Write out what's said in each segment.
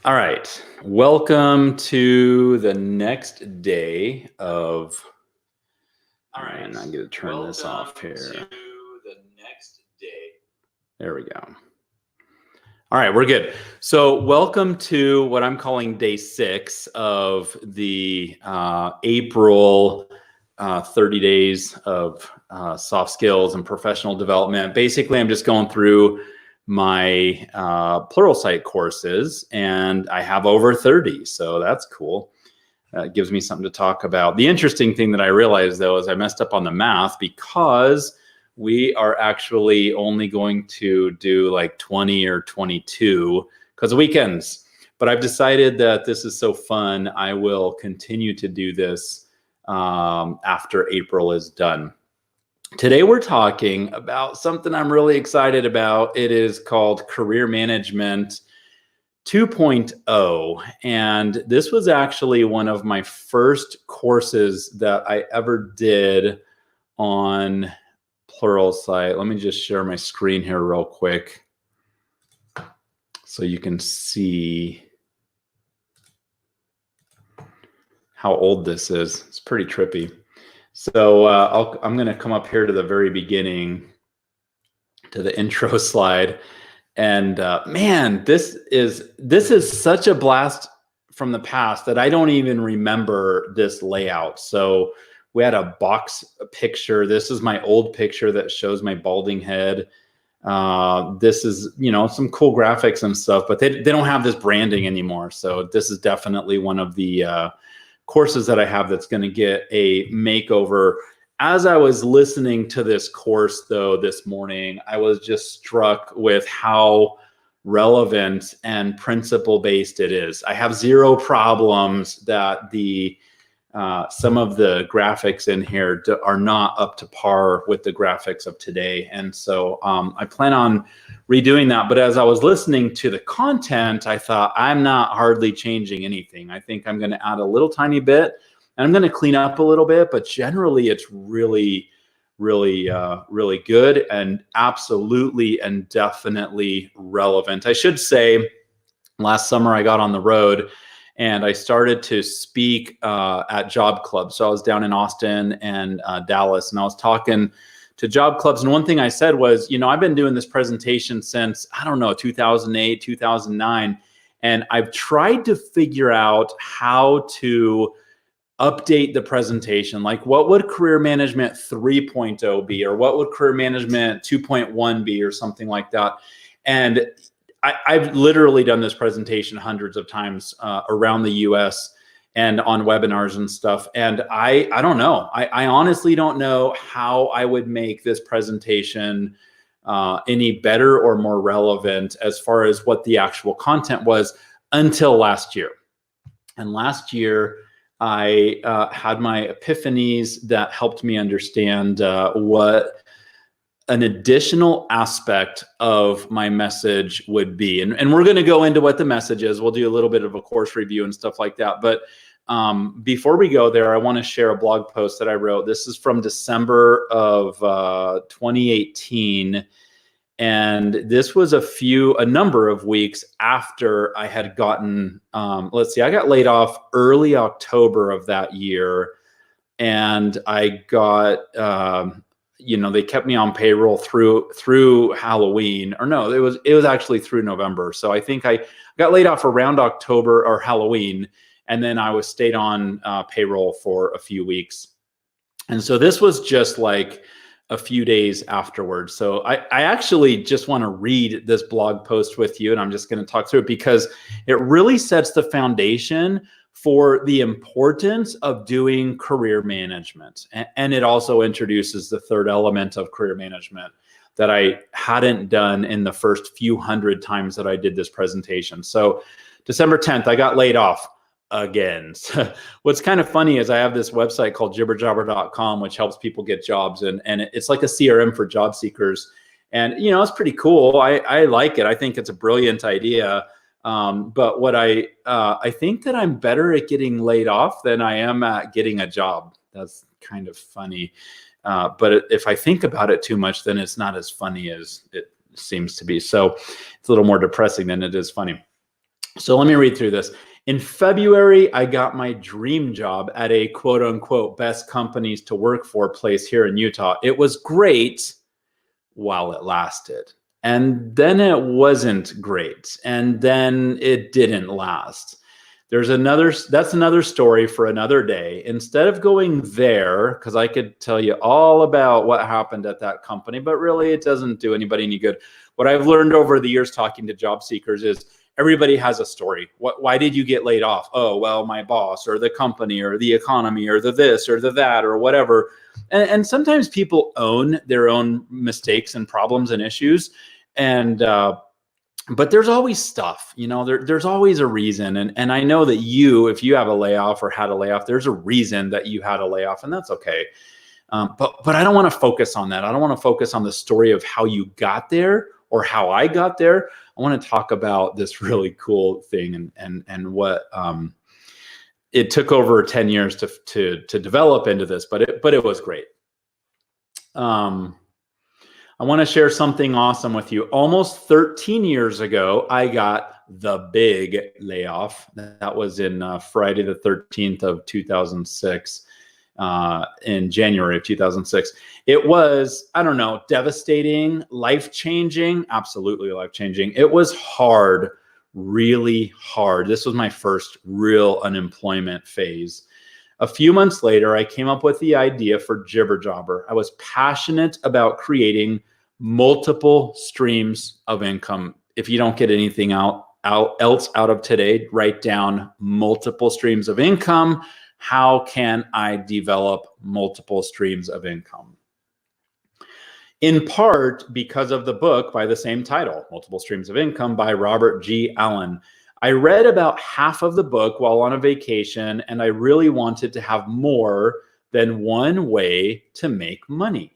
All right. Welcome to the next day of. All right. And I'm going to turn this off here. To the next day. There we go. All right, we're good. So welcome to what I'm calling day 6 of the April 30 days of soft skills and professional development. Basically, I'm just going through my Pluralsight courses, and I have over 30, so that's cool. It gives me something to talk about. The interesting thing that I realized, though, is I messed up on the math because we are actually only going to do like 20 or 22 because of weekends. But I've decided that this is so fun, I will continue to do this after April is done. Today we're talking about something I'm really excited about. It is called Career Management 2.0, and this was actually one of my first courses that I ever did on Pluralsight. Let me just share my screen here real quick so you can see how old this is. It's pretty trippy. So I'm going to come up here to the very beginning, to the intro slide. And man, this is such a blast from the past that I don't even remember this layout. So we had a box picture. This is my old picture that shows my balding head. This is, some cool graphics and stuff, but they don't have this branding anymore. So this is definitely one of the courses that I have that's going to get a makeover. As I was listening to this course, though, this morning, I was just struck with how relevant and principle-based it is. I have zero problems that some of the graphics in here are not up to par with the graphics of today. And so I plan on redoing that. But as I was listening to the content, I thought, I'm not hardly changing anything. I think I'm going to add a little tiny bit, and I'm going to clean up a little bit. But generally, it's really, really, really good and absolutely and definitely relevant. I should say, last summer I got on the road and I started to speak at job clubs. So I was down in Austin and Dallas, and I was talking to job clubs. And one thing I said was, I've been doing this presentation since, 2008, 2009. And I've tried to figure out how to update the presentation. Like, what would Career Management 3.0 be? Or what would Career Management 2.1 be, or something like that? And I've literally done this presentation hundreds of times around the US and on webinars and stuff. And I don't know. I honestly don't know how I would make this presentation any better or more relevant as far as what the actual content was until last year. And last year, I had my epiphanies that helped me understand what an additional aspect of my message would be. And we're going to go into what the message is. We'll do a little bit of a course review and stuff like that. But before we go there, I want to share a blog post that I wrote. This is from December of 2018. And this was a number of weeks after I had gotten, I got laid off early October of that year. And I got, they kept me on payroll through Halloween, or no, it was actually through November. So I think I got laid off around October or Halloween, and then I was stayed on payroll for a few weeks. And so this was just like a few days afterwards. So I actually just want to read this blog post with you, and I'm just going to talk through it because it really sets the foundation for the importance of doing career management. And it also introduces the third element of career management that I hadn't done in the first few hundred times that I did this presentation. So December 10th, I got laid off again. So what's kind of funny is I have this website called jibberjobber.com, which helps people get jobs. And it's like a CRM for job seekers. And, it's pretty cool. I like it. I think it's a brilliant idea. But what I think that I'm better at getting laid off than I am at getting a job. That's kind of funny. But if I think about it too much, then it's not as funny as it seems to be. So it's a little more depressing than it is funny. So let me read through this. In February, I got my dream job at a quote unquote best companies to work for place here in Utah. It was great while it lasted. And then it wasn't great. And then it didn't last. That's another story for another day. Instead of going there, because I could tell you all about what happened at that company, but really it doesn't do anybody any good. What I've learned over the years talking to job seekers is everybody has a story. Why did you get laid off? Oh, well, my boss or the company or the economy or the this or the that or whatever. And sometimes people own their own mistakes and problems and issues. But there's always stuff, there's always a reason. And I know that if you have a layoff or had a layoff, there's a reason that you had a layoff, and that's okay. But I don't want to focus on that. I don't want to focus on the story of how you got there or how I got there. I want to talk about this really cool thing and what it took over 10 years to develop into this, but it was great. I want to share something awesome with you. Almost 13 years ago, I got the big layoff. That was in Friday the 13th of 2006, in January of 2006. It was, I don't know, devastating, life-changing, absolutely life-changing. It was hard, really hard. This was my first real unemployment phase. A few months later, I came up with the idea for Jibber Jobber. I was passionate about creating multiple streams of income. If you don't get anything else out of today, write down multiple streams of income. How can I develop multiple streams of income? In part because of the book by the same title, Multiple Streams of Income by Robert G. Allen. I read about half of the book while on a vacation, and I really wanted to have more than one way to make money.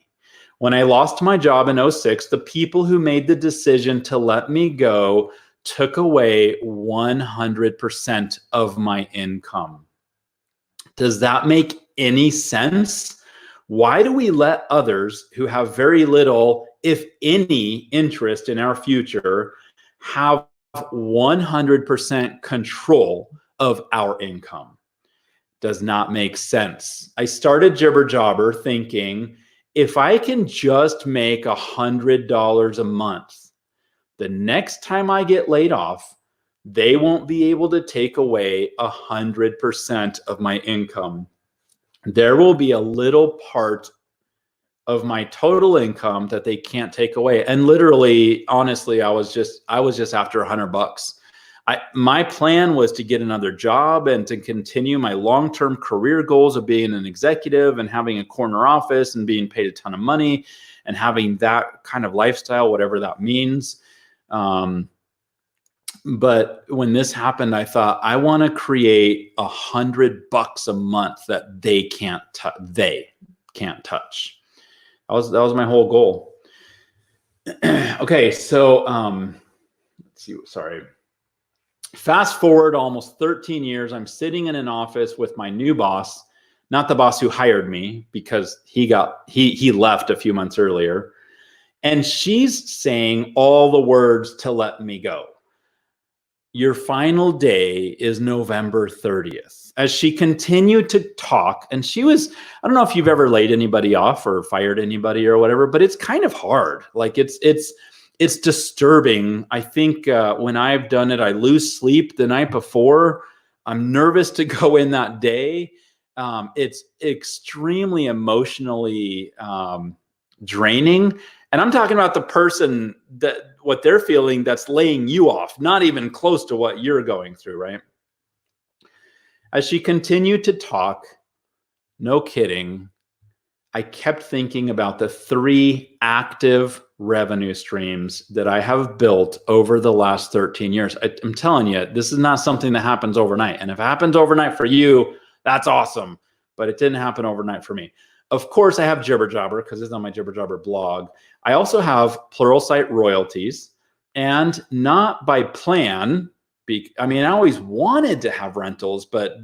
When I lost my job in 2006, the people who made the decision to let me go took away 100% of my income. Does that make any sense? Why do we let others who have very little, if any, interest in our future have 100% control of our income? Does not make sense. I started Jibber Jobber thinking, if I can just make $100 a month, the next time I get laid off, they won't be able to take away 100% of my income. There will be a little part of my total income that they can't take away. And literally, honestly, I was just after $100. My plan was to get another job and to continue my long-term career goals of being an executive and having a corner office and being paid a ton of money and having that kind of lifestyle, whatever that means. But when this happened, I thought, I want to create $100 a month that they can't touch. That was my whole goal. Okay, so let's see. Sorry. Fast forward almost 13 years. I'm sitting in an office with my new boss, not the boss who hired me because he left a few months earlier, and she's saying all the words to let me go. Your final day is November 30th. As she continued to talk, and I don't know if you've ever laid anybody off or fired anybody or whatever, but it's kind of hard. Like it's disturbing. I think when I've done it, I lose sleep the night before. I'm nervous to go in that day. It's extremely emotionally draining. And I'm talking about the person what they're feeling that's laying you off, not even close to what you're going through, right? As she continued to talk, no kidding, I kept thinking about the 3 active revenue streams that I have built over the last 13 years. I'm telling you, this is not something that happens overnight. And if it happens overnight for you, that's awesome. But it didn't happen overnight for me. Of course, I have Jibber Jobber because it's on my Jibber Jobber blog. I also have Pluralsight royalties, and not by plan. I always wanted to have rentals, but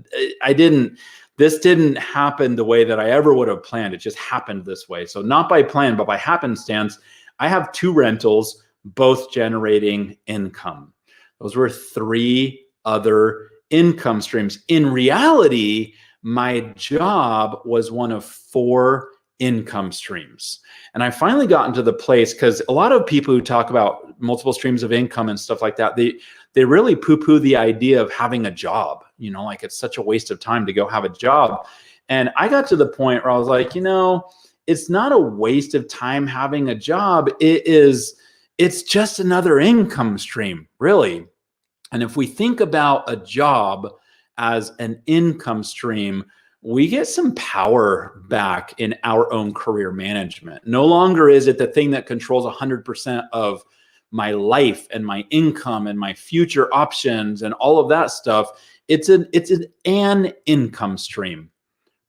this didn't happen the way that I ever would have planned. It just happened this way. So not by plan, but by happenstance, I have 2 rentals, both generating income. Those were 3 other income streams. In reality, my job was one of 4 income streams. And I finally got into the place, because a lot of people who talk about multiple streams of income and stuff like that, they really poo-poo the idea of having a job, like it's such a waste of time to go have a job. And I got to the point where I was like, it's not a waste of time having a job. It's just another income stream, really. And if we think about a job as an income stream, we get some power back in our own career management. No longer is it the thing that controls 100% of my life and my income and my future options and all of that stuff. It's an income stream,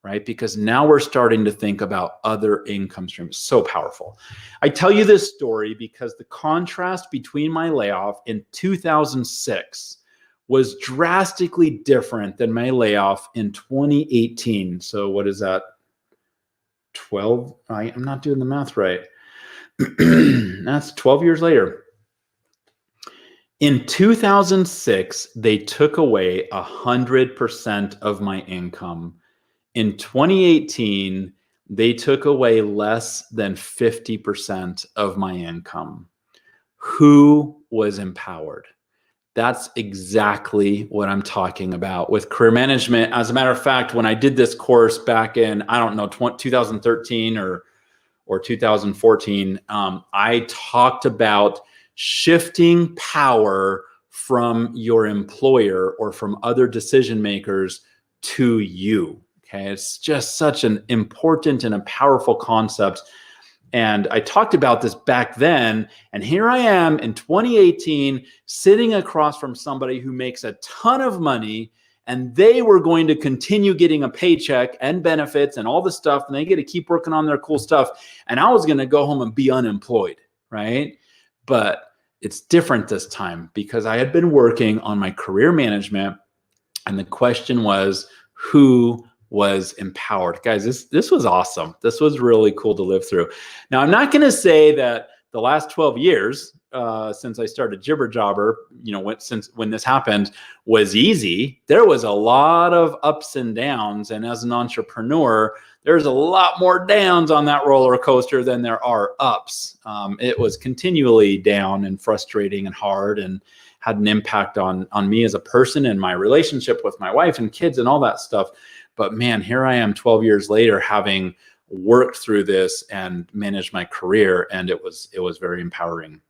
right? Because now we're starting to think about other income streams. So powerful. I tell you this story because the contrast between my layoff in 2006 was drastically different than my layoff in 2018. So what is that? 12? I'm not doing the math right. That's 12 years later. In 2006, they took away 100% of my income. In 2018, they took away less than 50% of my income. Who was empowered? That's exactly what I'm talking about with career management. As a matter of fact, when I did this course back in, 2013 or 2014, I talked about shifting power from your employer or from other decision makers to you. Okay, it's just such an important and a powerful concept. And I talked about this back then, and here I am in 2018 sitting across from somebody who makes a ton of money, and they were going to continue getting a paycheck and benefits and all the stuff, and they get to keep working on their cool stuff. And I was going to go home and be unemployed, right? But it's different this time because I had been working on my career management, and the question was, who was empowered? Guys, this was awesome. This was really cool to live through. Now, I'm not going to say that the last 12 years since I started Jibber Jobber, when this happened, was easy. There was a lot of ups and downs. And as an entrepreneur, there's a lot more downs on that roller coaster than there are ups. It was continually down and frustrating and hard, and had an impact on me as a person and my relationship with my wife and kids and all that stuff. But man, here I am 12 years later, having worked through this and managed my career, and it was very empowering.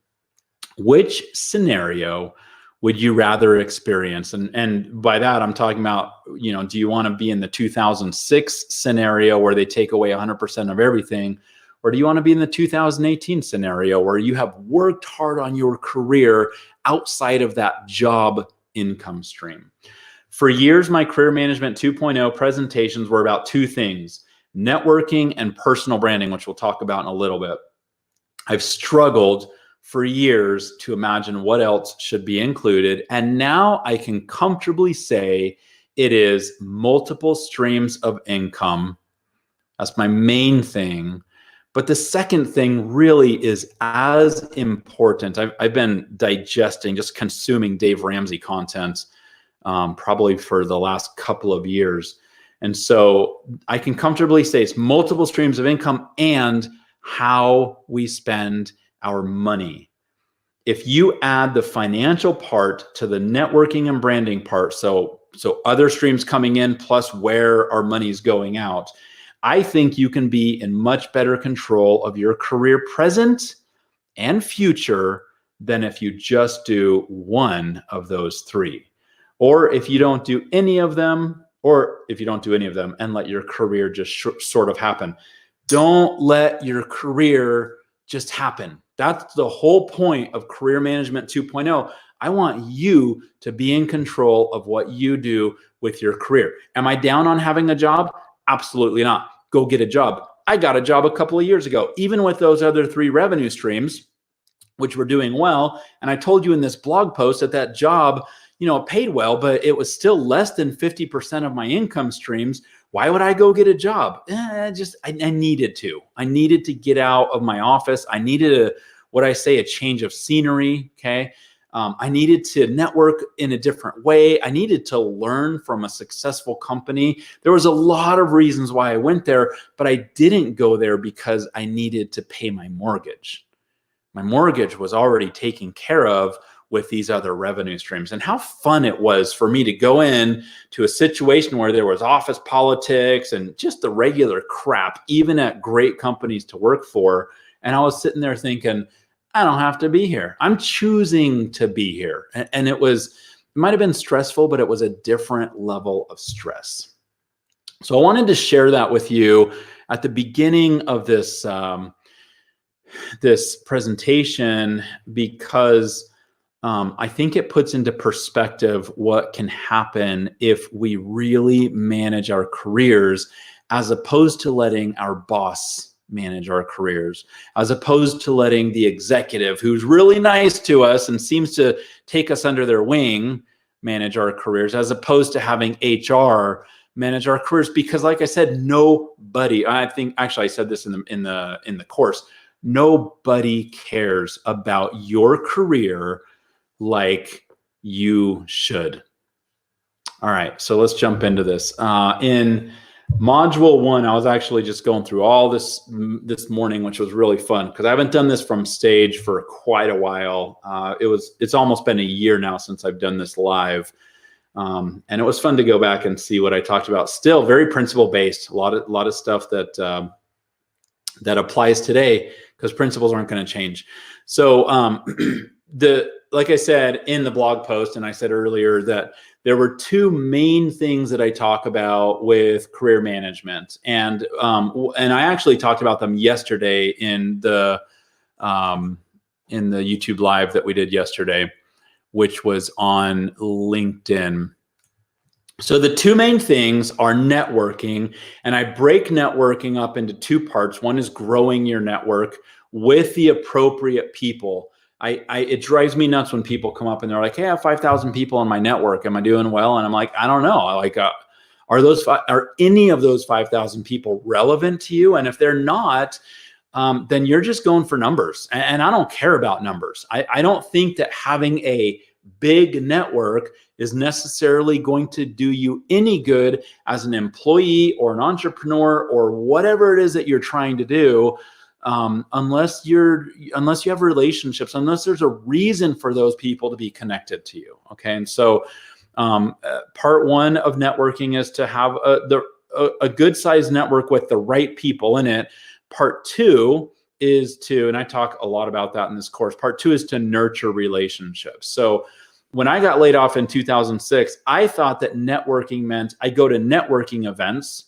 Which scenario would you rather experience? And by that, I'm talking about, do you want to be in the 2006 scenario where they take away 100% of everything? Or do you want to be in the 2018 scenario where you have worked hard on your career outside of that job income stream? For years, my Career Management 2.0 presentations were about 2 things: networking and personal branding, which we'll talk about in a little bit. I've struggled for years to imagine what else should be included, and now I can comfortably say it is multiple streams of income. That's my main thing. But the second thing really is as important. I've been digesting, just consuming Dave Ramsey content probably for the last couple of years. And so I can comfortably say it's multiple streams of income and how we spend our money. If you add the financial part to the networking and branding part, so other streams coming in plus where our money is going out, I think you can be in much better control of your career present and future than if you just do one of those 3. Or if you don't do any of them, and let your career just sort of happen. Don't let your career just happen. That's the whole point of Career Management 2.0. I want you to be in control of what you do with your career. Am I down on having a job? Absolutely not. Go get a job. I got a job a couple of years ago, even with those other 3 revenue streams, which were doing well. And I told you in this blog post that job, it paid well, but it was still less than 50% of my income streams. Why would I go get a job? I needed to. I needed to get out of my office. I needed a change of scenery. Okay. I needed to network in a different way. I needed to learn from a successful company. There was a lot of reasons why I went there, but I didn't go there because I needed to pay my mortgage. My mortgage was already taken care of with these other revenue streams. And how fun it was for me to go in to a situation where there was office politics and just the regular crap, even at great companies to work for. And I was sitting there thinking, I don't have to be here. I'm choosing to be here. And it might have been stressful, but it was a different level of stress. So I wanted to share that with you at the beginning of this, this presentation, because I think it puts into perspective what can happen if we really manage our careers, as opposed to letting our boss manage our careers, as opposed to letting the executive who's really nice to us and seems to take us under their wing manage our careers, as opposed to having HR manage our careers. Because like I said, nobody, I think actually I said this in the course, nobody cares about your career like you should. All right, so let's jump into this. In Module 1, I was actually just going through all this morning, which was really fun because I haven't done this from stage for quite a while. It's almost been a year now since I've done this live, and it was fun to go back and see what I talked about. Still very principle based. A lot of stuff that applies today because principles aren't going to change. So like I said in the blog post, and I said earlier that there were two main things that I talk about with career management, and I actually talked about them yesterday in the YouTube live that we did yesterday, which was on LinkedIn. So the two main things are networking, and I break networking up into two parts. One is growing your network with the appropriate people. It drives me nuts when people come up and they're like, hey, I have 5,000 people in my network. Am I doing well? And I'm like, I don't know. Like, are any of those 5,000 people relevant to you? And if they're not, then you're just going for numbers. And I don't care about numbers. I don't think that having a big network is necessarily going to do you any good as an employee or an entrepreneur or whatever it is that you're trying to do. Unless you have relationships, unless there's a reason for those people to be connected to you. Okay. And so, part one of networking is to have a good sized network with the right people in it. Part two is and I talk a lot about that in this course. Part two is to nurture relationships. So when I got laid off in 2006, I thought that networking meant I go to networking events,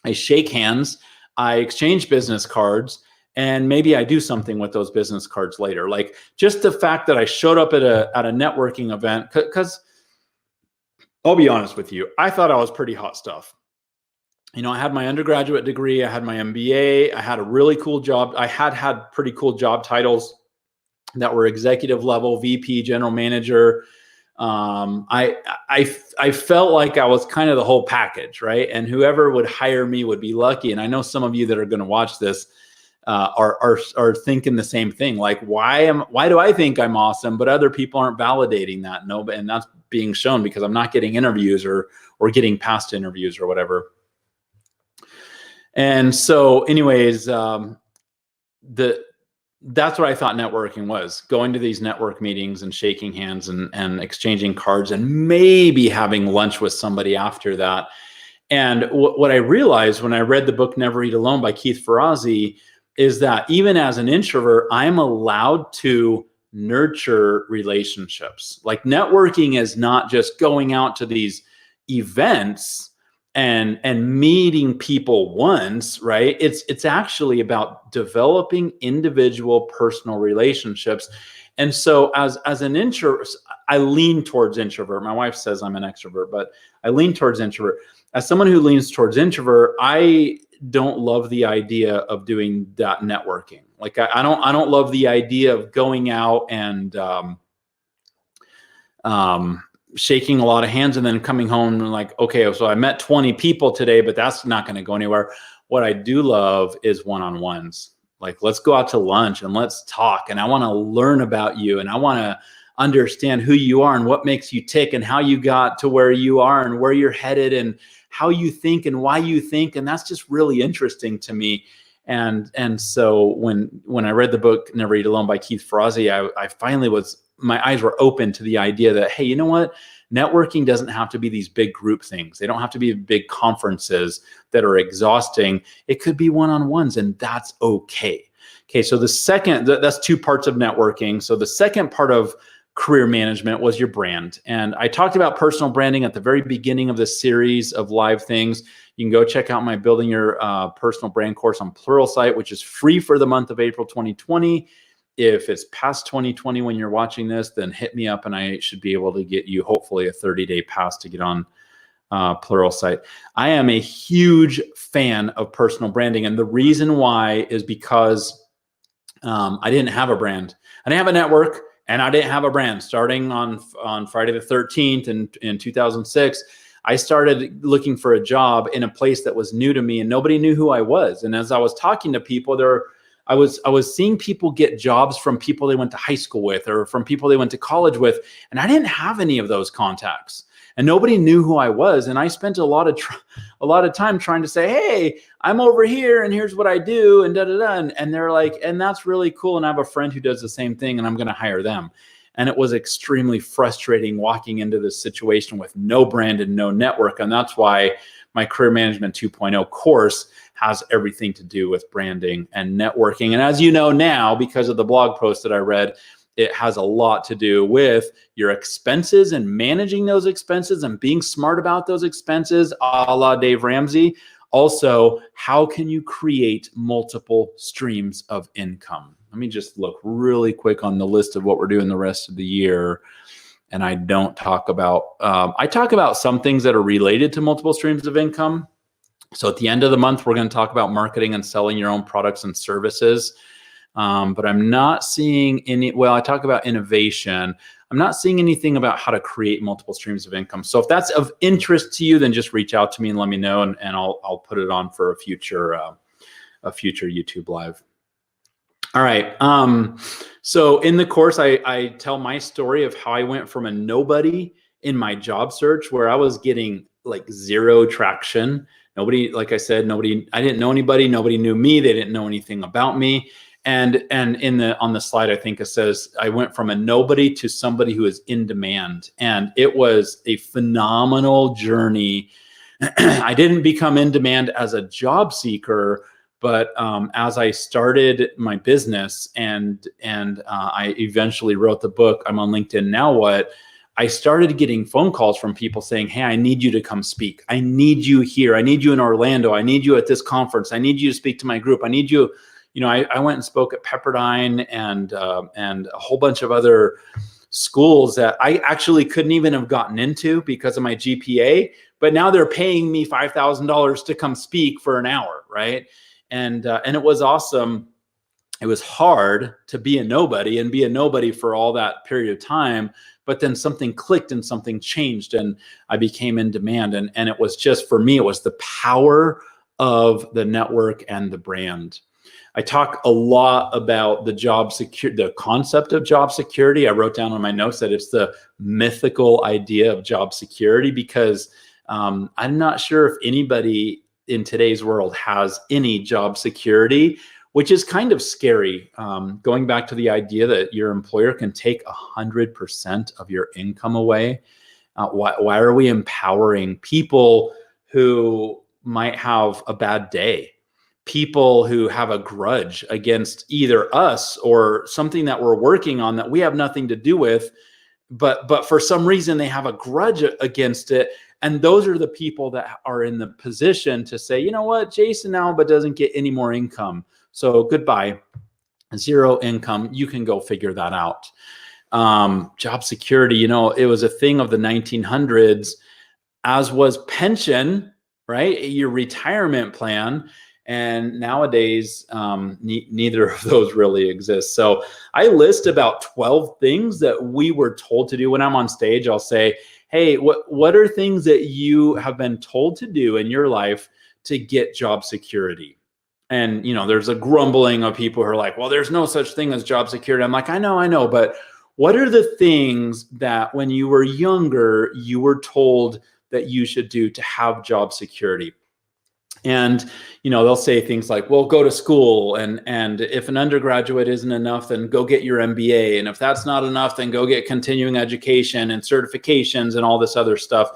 I shake hands, I exchange business cards, and maybe I do something with those business cards later. Like just the fact that I showed up at a networking event, because I'll be honest with you, I thought I was pretty hot stuff. You know, I had my undergraduate degree, I had my MBA, I had a really cool job. I had pretty cool job titles that were executive level, VP, general manager. I felt like I was kind of the whole package, right? And whoever would hire me would be lucky. And I know some of you that are going to watch this are thinking the same thing. Like, why do I think I'm awesome, but other people aren't validating that? No, and that's being shown because I'm not getting interviews or getting past interviews or whatever. And so, anyways, that's what I thought networking was: going to these network meetings and shaking hands and exchanging cards and maybe having lunch with somebody after that. And what I realized when I read the book Never Eat Alone by Keith Ferrazzi is that even as an introvert, I'm allowed to nurture relationships. Like, networking is not just going out to these events and meeting people once, right? It's actually about developing individual personal relationships. And so as an introvert, I lean towards introvert. My wife says I'm an extrovert, but I lean towards introvert. As someone who leans towards introvert, I don't love the idea of doing that networking. Like, I don't love the idea of going out and shaking a lot of hands and then coming home and like, okay, so I met 20 people today, but that's not going to go anywhere. What I do love is one-on-ones. Like, let's go out to lunch and let's talk. And I want to learn about you. And I want understand who you are and what makes you tick and how you got to where you are and where you're headed and how you think and why you think. And that's just really interesting to me. And so when I read the book Never Eat Alone by Keith Ferrazzi, I finally my eyes were open to the idea that, hey, you know what? Networking doesn't have to be these big group things. They don't have to be big conferences that are exhausting. It could be one-on-ones, and that's okay. Okay, so that's 2 parts of networking. So the second part of career management was your brand. And I talked about personal branding at the very beginning of this series of live things. You can go check out my Building Your Personal Brand course on Pluralsight, which is free for the month of April 2020. If it's past 2020 when you're watching this, then hit me up and I should be able to get you hopefully a 30-day pass to get on Pluralsight. I am a huge fan of personal branding. And the reason why is because I didn't have a brand. I didn't have a network. And I didn't have a brand. Starting on Friday the 13th in 2006, I started looking for a job in a place that was new to me, and nobody knew who I was. And as I was talking to people, I was seeing people get jobs from people they went to high school with or from people they went to college with, and I didn't have any of those contacts. And nobody knew who I was. And I spent a lot of time trying to say, hey, I'm over here and here's what I do and da-da-da. And they're like, and that's really cool. And I have a friend who does the same thing and I'm going to hire them. And it was extremely frustrating walking into this situation with no brand and no network. And that's why my Career Management 2.0 course has everything to do with branding and networking. And as you know now, because of the blog post that I read, it has a lot to do with your expenses and managing those expenses and being smart about those expenses, a la Dave Ramsey. Also, how can you create multiple streams of income? Let me just look really quick on the list of what we're doing the rest of the year. And I don't talk about, I talk about some things that are related to multiple streams of income. So at the end of the month, we're going to talk about marketing and selling your own products and services. But I'm not seeing I talk about innovation. I'm not seeing anything about how to create multiple streams of income. So if that's of interest to you, then just reach out to me and let me know, and I'll put it on for a future YouTube live. All right. So in the course, I tell my story of how I went from a nobody in my job search where I was getting like 0 traction. Nobody, like I said, I didn't know anybody. Nobody knew me. They didn't know anything about me. And on the slide, I think it says I went from a nobody to somebody who is in demand. And it was a phenomenal journey. I didn't become in demand as a job seeker, but as I started my business and I eventually wrote the book, I'm on LinkedIn Now What, I started getting phone calls from people saying, hey, I need you to come speak. I need you here. I need you in Orlando. I need you at this conference. I need you to speak to my group. I need you. You know, I went and spoke at Pepperdine and a whole bunch of other schools that I actually couldn't even have gotten into because of my GPA, but now they're paying me $5,000 to come speak for an hour, right? And it was awesome. It was hard to be a nobody for all that period of time, but then something clicked and something changed and I became in demand. And it was just, for me, it was the power of the network and the brand. I talk a lot about the concept of job security. I wrote down on my notes that it's the mythical idea of job security because I'm not sure if anybody in today's world has any job security, which is kind of scary. Going back to the idea that your employer can take 100% of your income away. Why are we empowering people who might have a bad day? People who have a grudge against either us or something that we're working on that we have nothing to do with, but for some reason they have a grudge against it. And those are the people that are in the position to say, you know what, Jason Alba doesn't get any more income. So goodbye, 0 income. You can go figure that out. Job security, you know, it was a thing of the 1900s, as was pension, right? Your retirement plan. And nowadays, neither of those really exist. So I list about 12 things that we were told to do. When I'm on stage, I'll say, hey, what are things that you have been told to do in your life to get job security? And, you know, there's a grumbling of people who are like, well, there's no such thing as job security. I'm like, I know, but What are the things that when you were younger, you were told that you should do to have job security? And, they'll say things like, well, go to school. And if an undergraduate isn't enough, then go get your MBA. And if that's not enough, then go get continuing education and certifications and all this other stuff.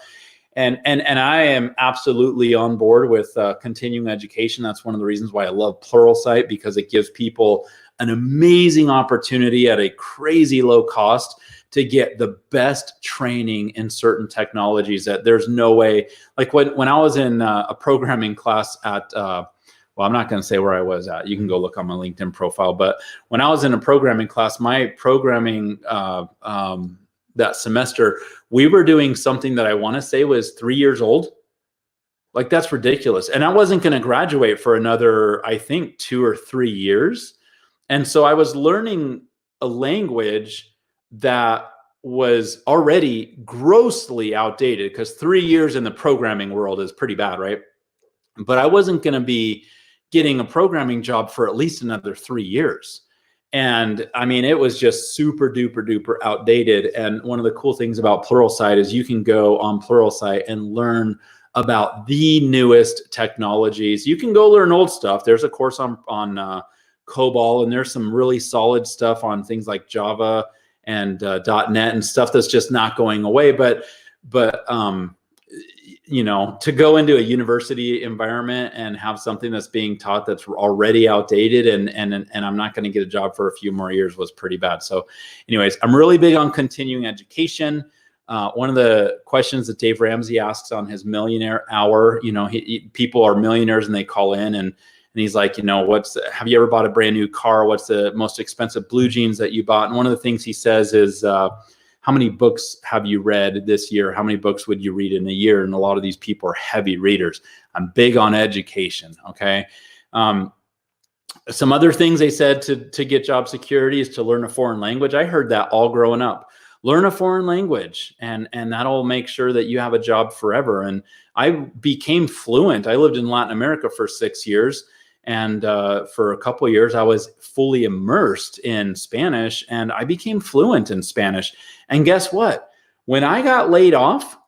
And I am absolutely on board with continuing education. That's one of the reasons why I love Pluralsight, because it gives people an amazing opportunity at a crazy low cost to get the best training in certain technologies that there's no way. Like when I was in a programming class at, well, I'm not going to say where I was at. You can go look on my LinkedIn profile. But when I was in a programming class, my programming that semester, we were doing something that I want to say was 3 years old. Like, that's ridiculous. And I wasn't going to graduate for another, I think, 2 or 3 years. And so I was learning a language that was already grossly outdated, because 3 years in the programming world is pretty bad, right? But I wasn't going to be getting a programming job for at least another 3 years. And I mean, it was just super duper duper outdated. And one of the cool things about Pluralsight is you can go on Pluralsight and learn about the newest technologies. You can go learn old stuff. There's a course on COBOL, and there's some really solid stuff on things like Java and .NET and stuff that's just not going away. But to go into a university environment and have something that's being taught that's already outdated and I'm not going to get a job for a few more years was pretty bad. So anyways, I'm really big on continuing education. One of the questions that Dave Ramsey asks on his Millionaire Hour, people are millionaires and they call in and he's like, have you ever bought a brand new car? What's the most expensive blue jeans that you bought? And one of the things he says is, how many books have you read this year? How many books would you read in a year? And a lot of these people are heavy readers. I'm big on education, okay? Some other things they said to get job security is to learn a foreign language. I heard that all growing up. Learn a foreign language, and that'll make sure that you have a job forever. And I became fluent. I lived in Latin America for 6 years. And for a couple of years, I was fully immersed in Spanish, and I became fluent in Spanish. And guess what? When I got laid off,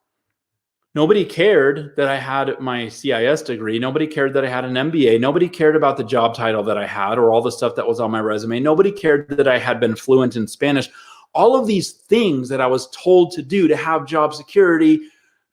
nobody cared that I had my CIS degree. Nobody cared that I had an MBA. Nobody cared about the job title that I had or all the stuff that was on my resume. Nobody cared that I had been fluent in Spanish. All of these things that I was told to do to have job security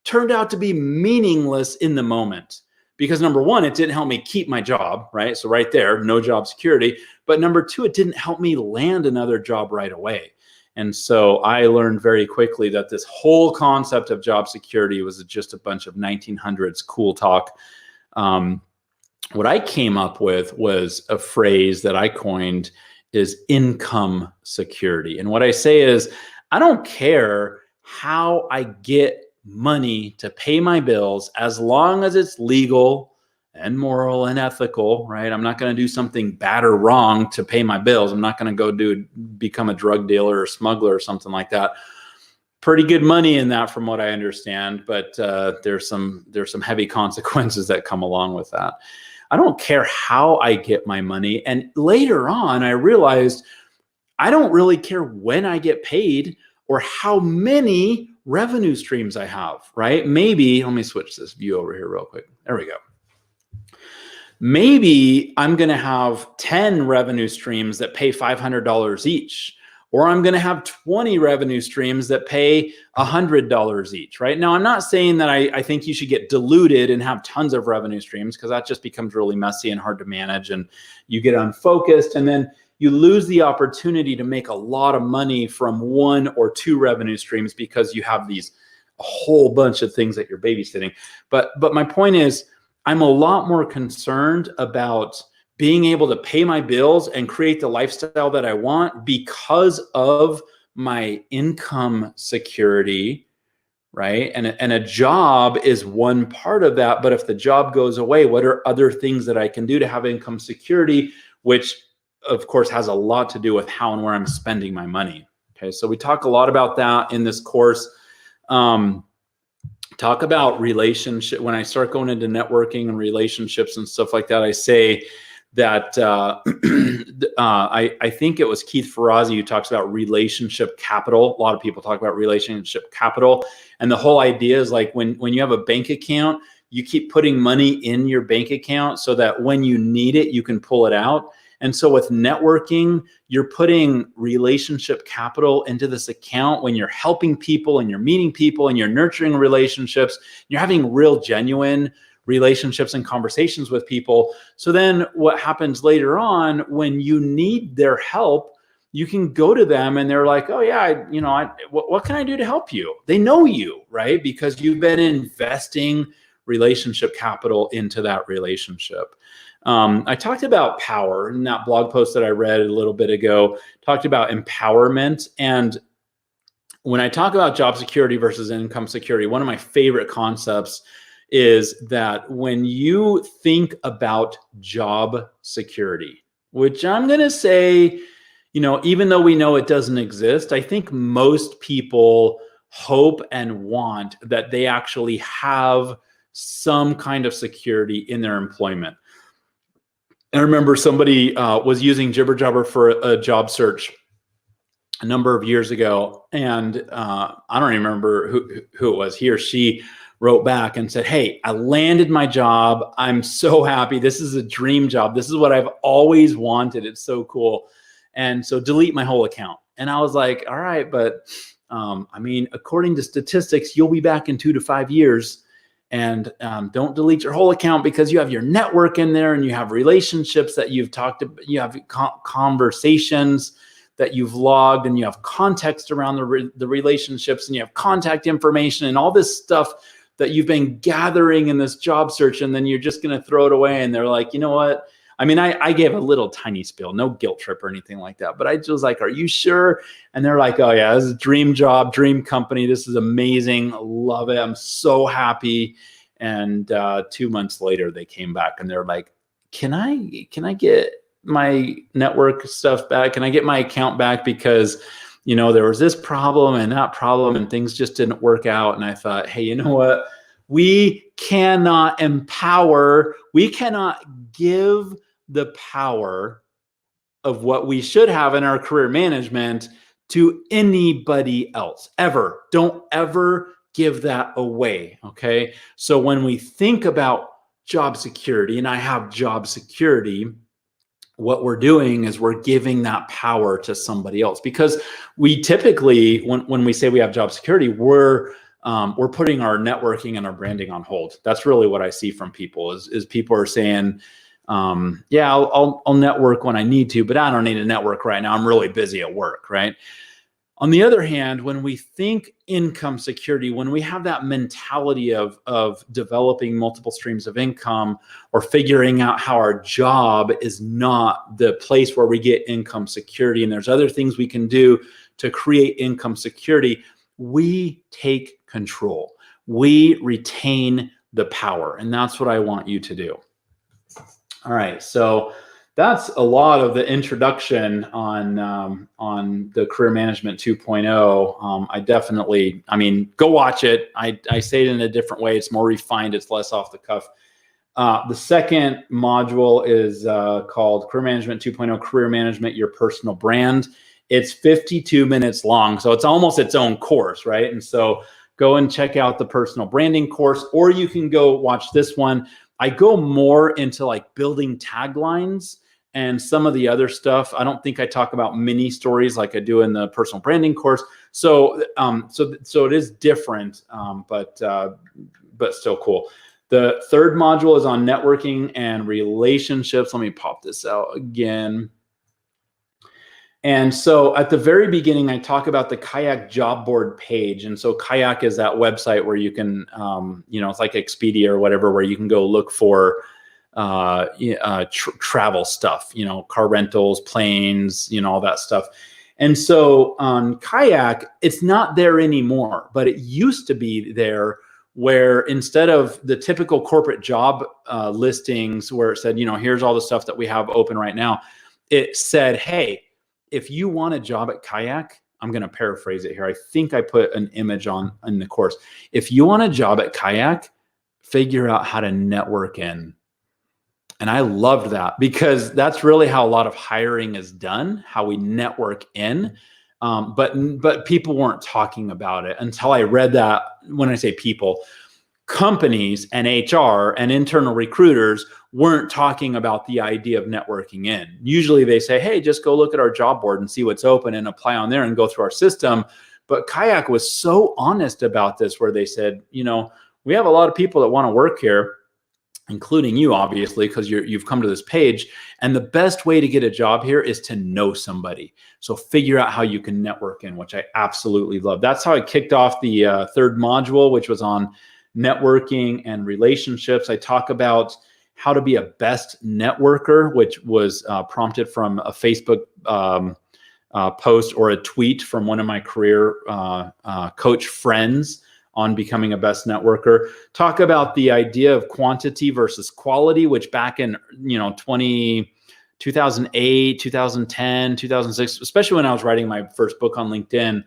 turned out to be meaningless in the moment. Because number one, it didn't help me keep my job, right? So right there, no job security. But number two, it didn't help me land another job right away. And so I learned very quickly that this whole concept of job security was just a bunch of 1900s cool talk. What I came up with was a phrase that I coined is income security. And what I say is, I don't care how I get money to pay my bills as long as it's legal and moral and ethical, right? I'm not going to do something bad or wrong to pay my bills. I'm not going to go become a drug dealer or smuggler or something like that. Pretty good money in that from what I understand, but there's some heavy consequences that come along with that. I don't care how I get my money. And later on, I realized I don't really care when I get paid or how many revenue streams I have, right? Maybe, let me switch this view over here real quick. There we go. Maybe I'm going to have 10 revenue streams that pay $500 each, or I'm going to have 20 revenue streams that pay $100 each, right? Now, I'm not saying that I think you should get diluted and have tons of revenue streams, because that just becomes really messy and hard to manage, and you get unfocused, and then you lose the opportunity to make a lot of money from 1 or 2 revenue streams because you have a whole bunch of things that you're babysitting. But my point is, I'm a lot more concerned about being able to pay my bills and create the lifestyle that I want because of my income security, right? And a job is one part of that. But if the job goes away, what are other things that I can do to have income security, which of course has a lot to do with how and where I'm spending my money. Okay, so we talk a lot about that in this course. Talk about relationship. When I start going into networking and relationships and stuff like that, I say that I think it was Keith Ferrazzi who talks about relationship capital. A lot of people talk about relationship capital. And the whole idea is like when you have a bank account, you keep putting money in your bank account so that when you need it, you can pull it out. And so with networking, you're putting relationship capital into this account when you're helping people and you're meeting people and you're nurturing relationships. You're having real, genuine relationships and conversations with people. So then what happens later on when you need their help, you can go to them and they're like, oh yeah, what can I do to help you? They know you, right? Because you've been investing relationship capital into that relationship. I talked about power in that blog post that I read a little bit ago, talked about empowerment. And when I talk about job security versus income security, one of my favorite concepts is that when you think about job security, which I'm going to say, even though we know it doesn't exist, I think most people hope and want that they actually have some kind of security in their employment. I remember somebody was using Jibber Jabber for a job search a number of years ago, and I don't even remember who it was. He or she wrote back and said, hey, I landed my job. I'm so happy. This is a dream job. This is what I've always wanted. It's so cool. And so delete my whole account. And I was like, all right, but according to statistics, you'll be back in 2 to 5 years. And don't delete your whole account because you have your network in there and you have relationships that you've talked about, you have conversations that you've logged, and you have context around the relationships, and you have contact information and all this stuff that you've been gathering in this job search. And then you're just going to throw it away. And they're like, you know what? I gave a little tiny spiel, no guilt trip or anything like that. But I just was like, are you sure? And they're like, oh yeah, this is a dream job, dream company. This is amazing. Love it. I'm so happy. And 2 months later, they came back and they're like, can I get my network stuff back? Can I get my account back? Because, there was this problem and that problem and things just didn't work out. And I thought, hey, you know what? We cannot empower, we cannot give the power of what we should have in our career management to anybody else ever. Don't ever give that away. Okay. So when we think about job security, and I have job security, what we're doing is we're giving that power to somebody else, because we typically, when we say we have job security, we're putting our networking and our branding on hold. That's really what I see from people is people are saying, yeah, I'll network when I need to, but I don't need to network right now. I'm really busy at work, right? On the other hand, when we think income security, when we have that mentality of developing multiple streams of income, or figuring out how our job is not the place where we get income security, and there's other things we can do to create income security, we take control. We retain the power. And that's what I want you to do. All right. So that's a lot of the introduction on the Career Management 2.0. I definitely, go watch it. I say it in a different way. It's more refined. It's less off the cuff. The second module is called Career Management 2.0, Career Management, Your Personal Brand. It's 52 minutes long, so it's almost its own course, right? And so go and check out the personal branding course, or you can go watch this one. I go more into like building taglines and some of the other stuff. I don't think I talk about mini stories like I do in the personal branding course. So it is different, but still cool. The third module is on networking and relationships. Let me pop this out again. And so at the very beginning, I talk about the Kayak job board page. And so Kayak is that website where you can, it's like Expedia or whatever, where you can go look for travel stuff, car rentals, planes, all that stuff. And so on Kayak, it's not there anymore, but it used to be there, where instead of the typical corporate job listings where it said, here's all the stuff that we have open right now, it said, hey, if you want a job at Kayak, I'm going to paraphrase it here. I think I put an image in the course. If you want a job at Kayak, figure out how to network in. And I loved that because that's really how a lot of hiring is done, how we network in. But people weren't talking about it until I read that. When I say people, companies and HR and internal recruiters weren't talking about the idea of networking in. Usually they say, hey, just go look at our job board and see what's open and apply on there and go through our system. But Kayak was so honest about this, where they said, we have a lot of people that want to work here, including you, obviously, because you've come to this page. And the best way to get a job here is to know somebody. So figure out how you can network in, which I absolutely love. That's how I kicked off the third module, which was on networking and relationships. I talk about how to be a best networker, which was prompted from a Facebook post or a tweet from one of my career coach friends on becoming a best networker. Talk about the idea of quantity versus quality, which back in 2008, 2010, 2006, especially when I was writing my first book on LinkedIn,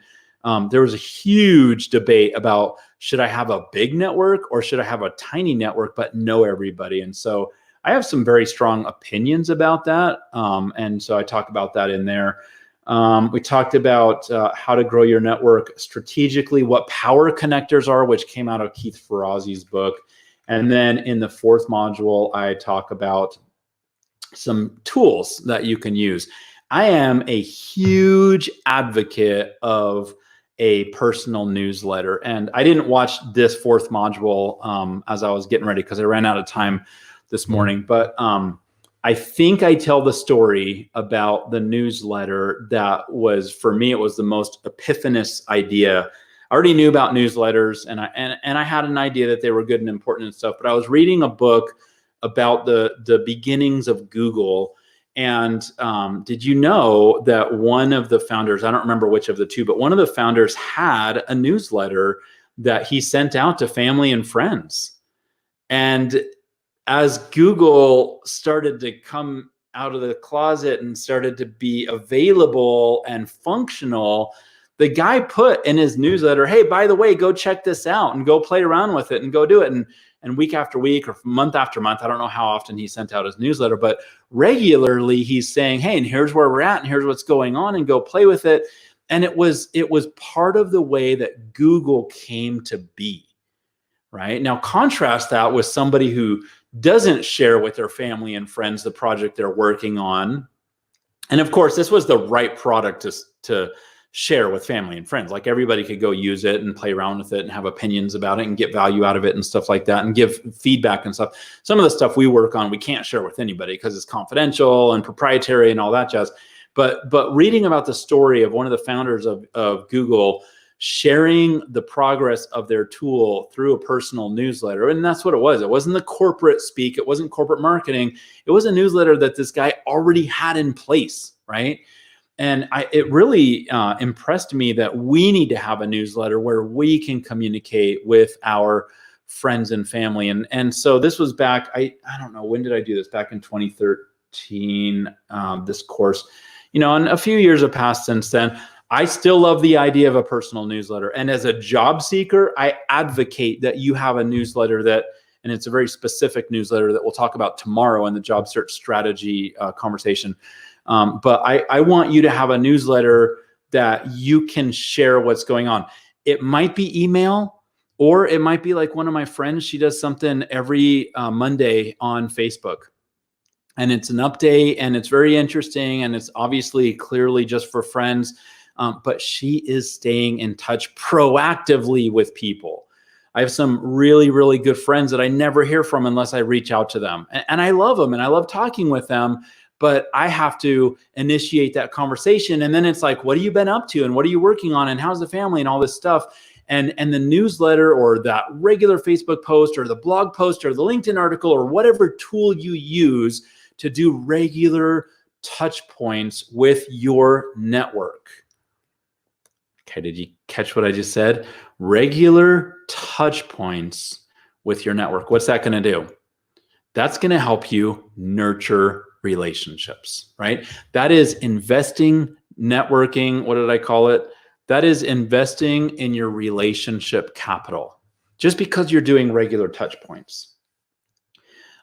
there was a huge debate about, should I have a big network or should I have a tiny network but know everybody? And so I have some very strong opinions about that. And so I talk about that in there. We talked about how to grow your network strategically, what power connectors are, which came out of Keith Ferrazzi's book. And then in the fourth module, I talk about some tools that you can use. I am a huge advocate of a personal newsletter. And I didn't watch this fourth module as I was getting ready because I ran out of time this morning. But I think I tell the story about the newsletter that was, for me, it was the most epiphanous idea. I already knew about newsletters, and I had an idea that they were good and important and stuff. But I was reading a book about the beginnings of Google. And did you know that one of the founders, I don't remember which of the two, but one of the founders had a newsletter that he sent out to family and friends. And as Google started to come out of the closet and started to be available and functional, the guy put in his newsletter, hey, by the way, go check this out and go play around with it and go do it. And week after week or month after month, I don't know how often he sent out his newsletter, but regularly he's saying, hey, and here's where we're at and here's what's going on and go play with it. And it was part of the way that Google came to be, right? Now contrast that with somebody who doesn't share with their family and friends the project they're working on. And of course, this was the right product to share with family and friends. Like everybody could go use it and play around with it and have opinions about it and get value out of it and stuff like that and give feedback and stuff. Some of the stuff we work on, we can't share with anybody because it's confidential and proprietary and all that jazz. But reading about the story of one of the founders of Google sharing the progress of their tool through a personal newsletter. And that's what it was. It wasn't the corporate speak. It wasn't corporate marketing. It was a newsletter that this guy already had in place, right? And it really impressed me that we need to have a newsletter where we can communicate with our friends and family. And so this was back, I don't know, when did I do this? Back in 2013, this course, and a few years have passed since then. I still love the idea of a personal newsletter. And as a job seeker, I advocate that you have a newsletter and it's a very specific newsletter that we'll talk about tomorrow in the job search strategy conversation. But I want you to have a newsletter that you can share what's going on. It might be email, or it might be like one of my friends. She does something every Monday on Facebook. And it's an update and it's very interesting. And it's obviously clearly just for friends. But she is staying in touch proactively with people. I have some really, really good friends that I never hear from unless I reach out to them. And I love them and I love talking with them, but I have to initiate that conversation. And then it's like, what have you been up to? And what are you working on? And how's the family and all this stuff? And the newsletter or that regular Facebook post or the blog post or the LinkedIn article or whatever tool you use to do regular touch points with your network. Okay, did you catch what I just said? Regular touch points with your network. What's that going to do? That's going to help you nurture relationships, right? That is investing, networking. What did I call it? That is investing in your relationship capital, just because you're doing regular touch points.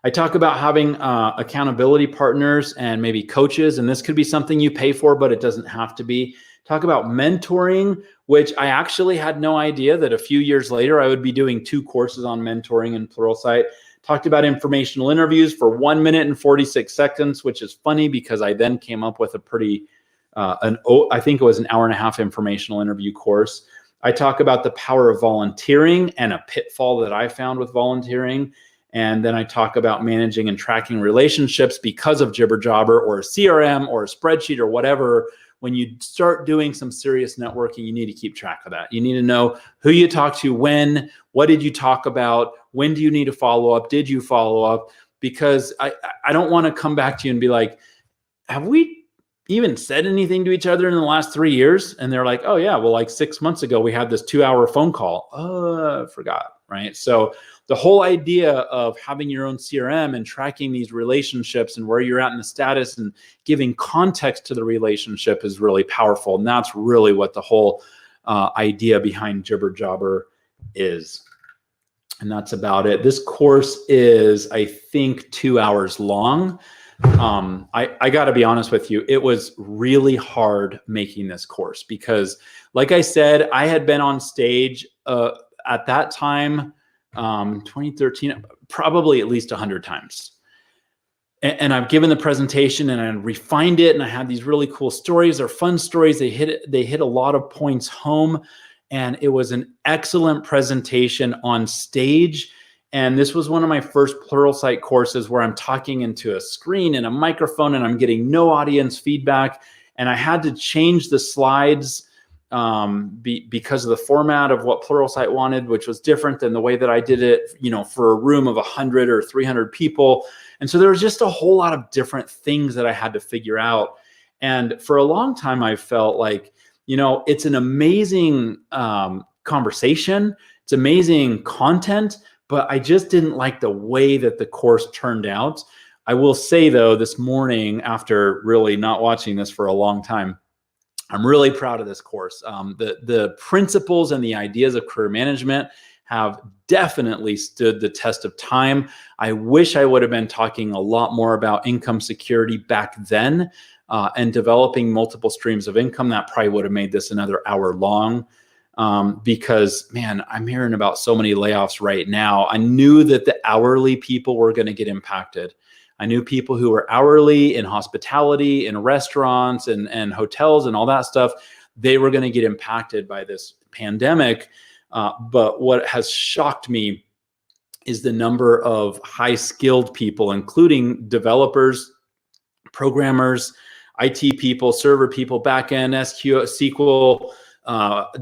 I talk about having accountability partners and maybe coaches, and this could be something you pay for, but it doesn't have to be. Talk about mentoring, which I actually had no idea that a few years later I would be doing 2 courses on mentoring in Pluralsight. Talked about informational interviews for 1 minute and 46 seconds, which is funny because I then came up with a pretty, I think it was an hour-and-a-half informational interview course. I talk about the power of volunteering and a pitfall that I found with volunteering. And then I talk about managing and tracking relationships because of Jibber Jobber or a CRM or a spreadsheet or whatever. When you start doing some serious networking, you need to keep track of that. You need to know who you talk to, when, what did you talk about, when do you need to follow up, did you follow up? Because I don't want to come back to you and be like, have we even said anything to each other in the last 3 years? And they're like, oh yeah, well, like 6 months ago, we had this 2-hour phone call. I forgot, right? So the whole idea of having your own CRM and tracking these relationships and where you're at in the status and giving context to the relationship is really powerful. And that's really what the whole idea behind Jibber Jobber is. And that's about it. This course is, I think, 2 hours long. I got to be honest with you, it was really hard making this course because, like I said, I had been on stage at that time, 2013, probably at least 100 times. And I've given the presentation and I refined it, and I had these really cool stories. They're fun stories. They hit a lot of points home, and it was an excellent presentation on stage. And this was one of my first Pluralsight courses where I'm talking into a screen and a microphone and I'm getting no audience feedback. And I had to change the slides because of the format of what Pluralsight wanted, which was different than the way that I did it, for a room of 100 or 300 people. And so there was just a whole lot of different things that I had to figure out. And for a long time, I felt like, it's an amazing conversation. It's amazing content, but I just didn't like the way that the course turned out. I will say, though, this morning, after really not watching this for a long time, I'm really proud of this course. The principles and the ideas of career management have definitely stood the test of time. I wish I would have been talking a lot more about income security back then and developing multiple streams of income. That probably would have made this another hour long because, man, I'm hearing about so many layoffs right now. I knew that the hourly people were going to get impacted. I knew people who were hourly in hospitality, in restaurants and hotels and all that stuff, they were going to get impacted by this pandemic. But what has shocked me is the number of high-skilled people, including developers, programmers, IT people, server people, backend, SQL,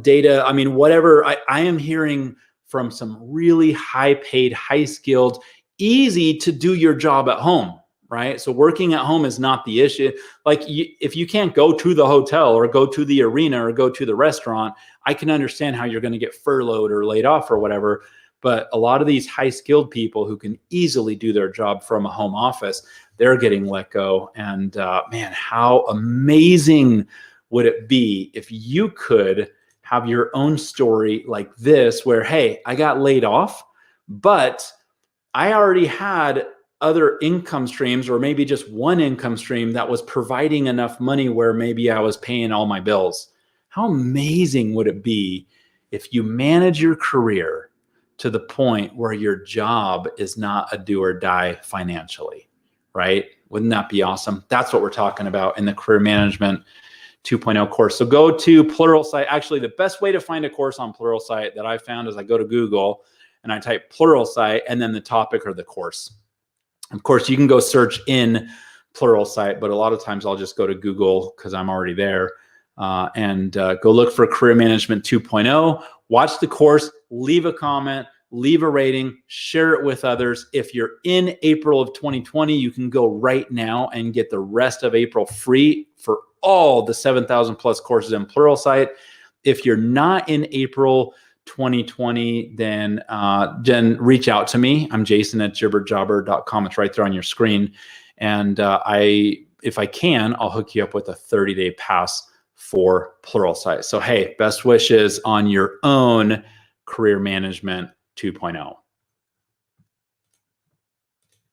data. I mean, whatever. I am hearing from some really high-paid, high-skilled, easy to do your job at home, right? So working at home is not the issue. Like if you can't go to the hotel or go to the arena or go to the restaurant, I can understand how you're going to get furloughed or laid off or whatever. But a lot of these high-skilled people who can easily do their job from a home office, they're getting let go. And man, how amazing would it be if you could have your own story like this where, hey, I got laid off, but I already had other income streams or maybe just one income stream that was providing enough money where maybe I was paying all my bills. How amazing would it be if you manage your career to the point where your job is not a do or die financially, right? Wouldn't that be awesome? That's what we're talking about in the Career Management 2.0 course. So go to Pluralsight. Actually, the best way to find a course on Pluralsight that I found is I go to Google and I type Pluralsight and then the topic or the course. Of course, you can go search in Pluralsight, but a lot of times I'll just go to Google because I'm already there and go look for Career Management 2.0, watch the course, leave a comment, leave a rating, share it with others. If you're in April of 2020, you can go right now and get the rest of April free for all the 7,000 plus courses in Pluralsight. If you're not in April 2020, then reach out to me. I'm Jason at jibberjobber.com. It's right there on your screen. And if I can, I'll hook you up with a 30-day pass for Pluralsight. So, hey, best wishes on your own Career Management 2.0.